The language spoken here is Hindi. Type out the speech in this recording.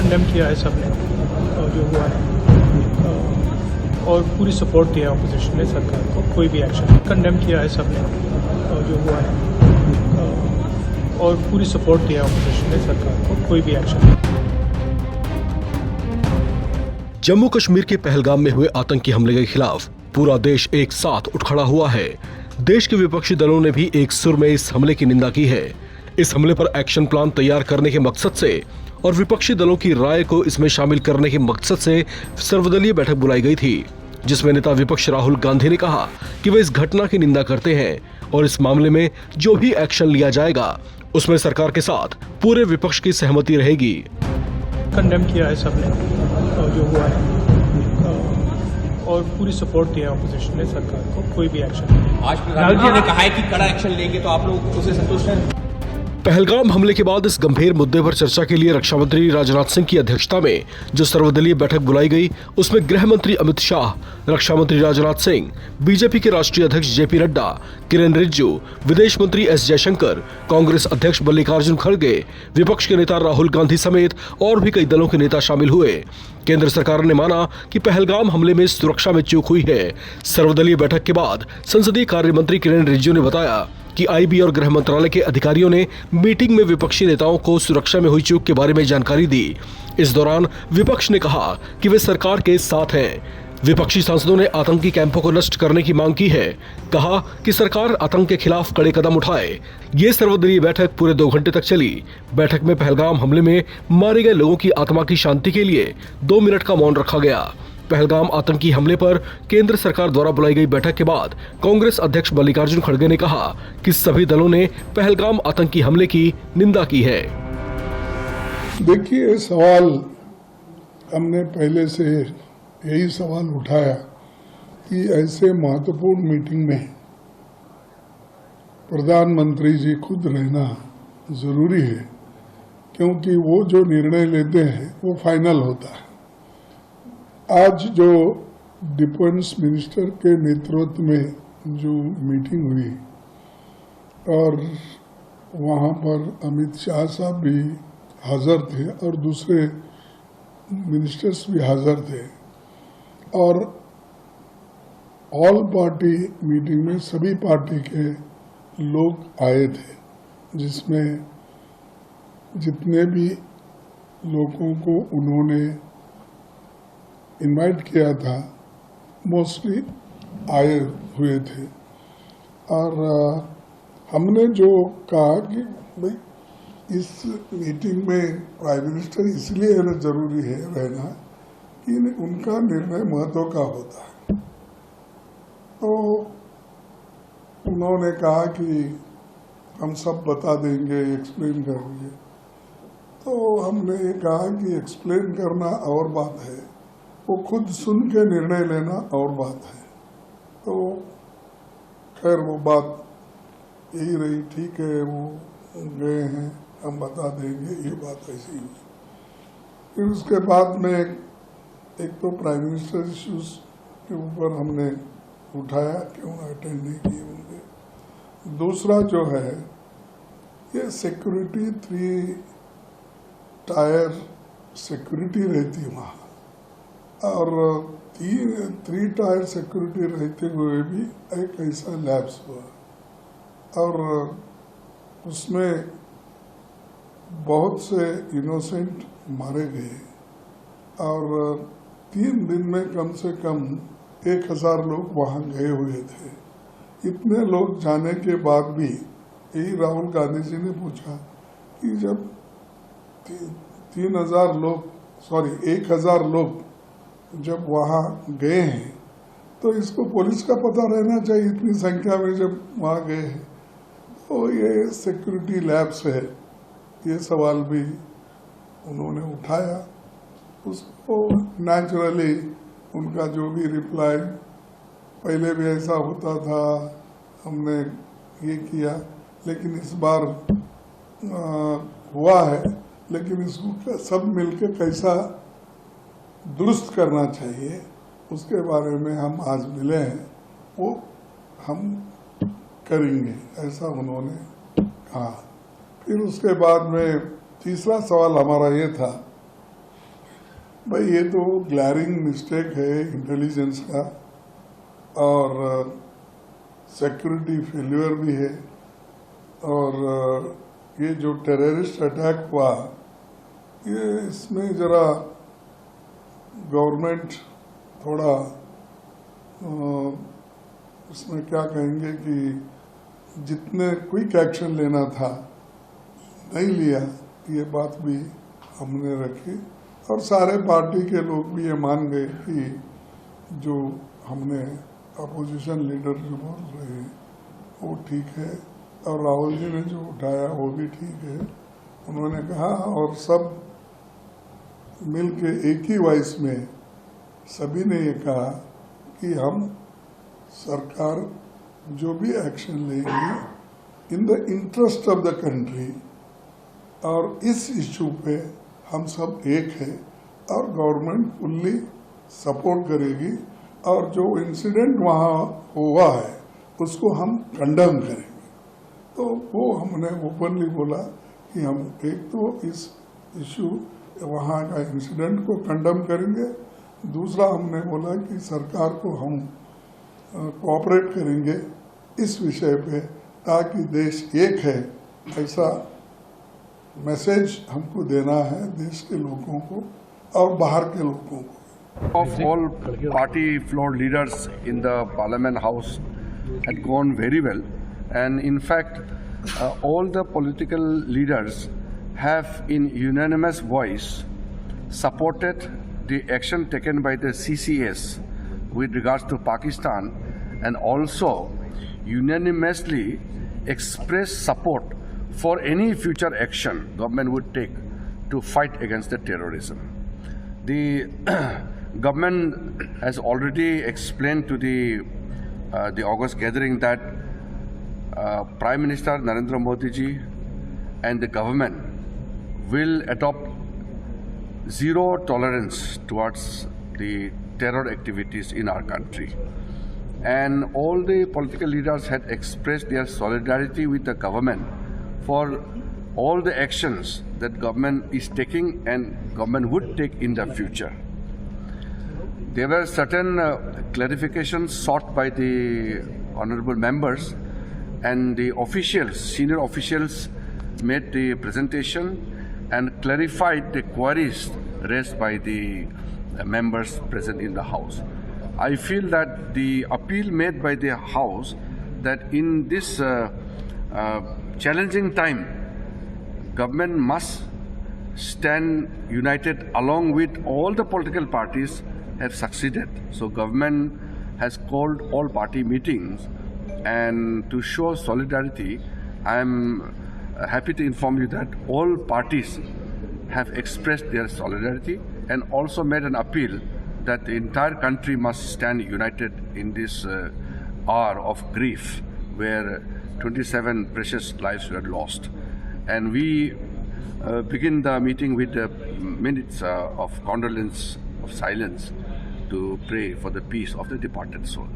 कंडेम किया है सबने जो हुआ है और पूरी सपोर्ट किया ऑपोजिशन ने सरकार को। कोई भी एक्शन कंडेम किया है सबने जो हुआ है और पूरी सपोर्ट किया ऑपोजिशन ने सरकार को। कोई भी एक्शन। जम्मू कश्मीर के पहलगाम में हुए आतंकी हमले के खिलाफ पूरा देश एक साथ उठ खड़ा हुआ है। देश के विपक्षी दलों ने भी एक सुर में इस हमले की निंदा की है। इस हमले पर एक्शन प्लान तैयार करने के मकसद से और विपक्षी दलों की राय को इसमें शामिल करने के मकसद से सर्वदलीय बैठक बुलाई गई थी, जिसमें नेता विपक्ष राहुल गांधी ने कहा कि वे इस घटना की निंदा करते हैं और इस मामले में जो भी एक्शन लिया जाएगा उसमें सरकार के साथ पूरे विपक्ष की सहमति रहेगी। कंडेम किया है सबने जो हुआ है और पूरी सपोर्ट किया ऑपोजिशन ने सरकार को। कोई भी एक्शन। आज प्रधानमंत्री ने कहा है कि कड़ा एक्शन लेंगे, तो आप लोग उससे संतुष्ट हैं? पहलगाम हमले के बाद इस गंभीर मुद्दे पर चर्चा के लिए रक्षा मंत्री राजनाथ सिंह की अध्यक्षता में जो सर्वदलीय बैठक बुलाई गई, उसमें गृह मंत्री अमित शाह, रक्षा मंत्री राजनाथ सिंह, बीजेपी के राष्ट्रीय अध्यक्ष जेपी नड्डा, किरेन रिजिजू, विदेश मंत्री एस जयशंकर, कांग्रेस अध्यक्ष मल्लिकार्जुन खड़गे, विपक्ष के नेता राहुल गांधी समेत और भी कई दलों के नेता शामिल हुए। केंद्र सरकार ने माना कि पहलगाम हमले में सुरक्षा में चूक हुई है। सर्वदलीय बैठक के बाद संसदीय कार्य मंत्री किरेन रिजिजू ने बताया कि आईबी और गृह मंत्रालय के अधिकारियों ने मीटिंग में विपक्षी नेताओं को सुरक्षा में हुई चूक के बारे में जानकारी दी। इस दौरान विपक्ष ने कहा कि वे सरकार के साथ हैं। विपक्षी सांसदों ने आतंकी कैंपों को नष्ट करने की मांग की है। कहा कि सरकार आतंक के खिलाफ कड़े कदम उठाए। ये सर्वदलीय बैठक पूरे 2 घंटे तक चली। बैठक में पहलगाम हमले में मारे गए लोगों की आत्मा की शांति के लिए 2 मिनट का मौन रखा गया। पहलगाम आतंकी हमले पर केंद्र सरकार द्वारा बुलाई गई बैठक के बाद कांग्रेस अध्यक्ष मल्लिकार्जुन खड़गे ने कहा कि सभी दलों ने पहलगाम आतंकी हमले की निंदा की है। देखिए, सवाल हमने पहले से यही सवाल उठाया कि ऐसे महत्वपूर्ण मीटिंग में प्रधानमंत्री जी खुद रहना जरूरी है, क्योंकि वो जो निर्णय लेते हैं वो फाइनल होता है। आज जो डिफेंस मिनिस्टर के नेतृत्व में जो मीटिंग हुई और वहाँ पर अमित शाह साहब भी हाजिर थे और दूसरे मिनिस्टर्स भी हाजिर थे और ऑल पार्टी मीटिंग में सभी पार्टी के लोग आए थे, जिसमें जितने भी लोगों को उन्होंने इनवाइट किया था मोस्टली आए हुए थे। और हमने जो कहा कि भाई इस मीटिंग में प्राइम मिनिस्टर इसलिए जरूरी है रहना कि उनका निर्णय महत्व का होता है। तो उन्होंने कहा कि हम सब बता देंगे, एक्सप्लेन करेंगे। तो हमने ये कहा कि एक्सप्लेन करना और बात है, वो खुद सुन के निर्णय लेना और बात है। तो खैर वो बात यही रही, ठीक है, वो गए हैं, हम बता देंगे, ये बात ऐसी हुई। फिर उसके बाद में एक तो प्राइम मिनिस्टर इश्यूज के ऊपर हमने उठाया, क्यों अटेंड नहीं किए होंगे। दूसरा जो है ये सिक्योरिटी, 3 टायर सिक्योरिटी रहती वहाँ और 3 टायर सिक्योरिटी रहते हुए भी एक ऐसा लैप्स हुआ और उसमें बहुत से इनोसेंट मारे गए और 3 दिन में कम से कम 1000 लोग वहाँ गए हुए थे। इतने लोग जाने के बाद भी यही राहुल गांधी जी ने पूछा कि जब 1000 लोग जब वहाँ गए हैं तो इसको पुलिस का पता रहना चाहिए, इतनी संख्या में जब वहाँ गए हैं। तो ये सिक्योरिटी लैब्स है, ये सवाल भी उन्होंने उठाया। उसको नेचुरली उनका जो भी रिप्लाई, पहले भी ऐसा होता था, हमने ये किया, लेकिन इस बार हुआ है, लेकिन इसको सब मिलकर कैसा दुरुस्त करना चाहिए उसके बारे में हम आज मिले हैं, वो हम करेंगे, ऐसा उन्होंने कहा। फिर उसके बाद में तीसरा सवाल हमारा ये था भाई ये तो ग्लैरिंग मिस्टेक है इंटेलिजेंस का और सिक्योरिटी फेल्यूर भी है और ये जो टेररिस्ट अटैक हुआ ये इसमें जरा गवर्नमेंट थोड़ा इसमें क्या कहेंगे कि जितने क्विक एक्शन लेना था नहीं लिया, ये बात भी हमने रखी और सारे पार्टी के लोग भी ये मान गए कि जो हमने अपोजिशन लीडर जो बोल रहे हैं वो ठीक है और राहुल जी ने जो उठाया वो भी ठीक है, उन्होंने कहा। और सब मिलके एक ही वॉइस में सभी ने ये कहा कि हम सरकार जो भी एक्शन लेंगे in the interest of the country, और इस इशू पे हम सब एक है और गवर्नमेंट फुल्ली सपोर्ट करेगी और जो इंसिडेंट वहाँ हुआ है उसको हम कंडेम करेंगे। तो वो हमने ओपनली बोला कि हम एक तो इस इशू वहाँ का इंसिडेंट को कंडेम करेंगे, दूसरा हमने बोला कि सरकार को हम कोऑपरेट करेंगे इस विषय पे ताकि देश एक है, ऐसा मैसेज हमको देना है देश के लोगों को और बाहर के लोगों को। Of all party floor leaders in the Parliament House had gone very well, and in fact all the political leaders have in unanimous voice supported the action taken by the CCS with regards to Pakistan, and also unanimously expressed support for any future action government would take to fight against the terrorism. The government has already explained to the August gathering that Prime Minister Narendra Modi ji and the government will adopt zero tolerance towards the terror activities in our country. And all the political leaders had expressed their solidarity with the government for all the actions that government is taking and government would take in the future. There were certain clarifications sought by the honorable members, and the officials, senior officials, made the presentation and clarified the queries raised by the members present in the House. I feel that the appeal made by the House that in this challenging time, government must stand united along with all the political parties have succeeded. So government has called all party meetings, and to show solidarity, I am happy to inform you that all parties have expressed their solidarity and also made an appeal that the entire country must stand united in this hour of grief where 27 precious lives were lost. And we begin the meeting with minutes of condolence, of silence, to pray for the peace of the departed soul.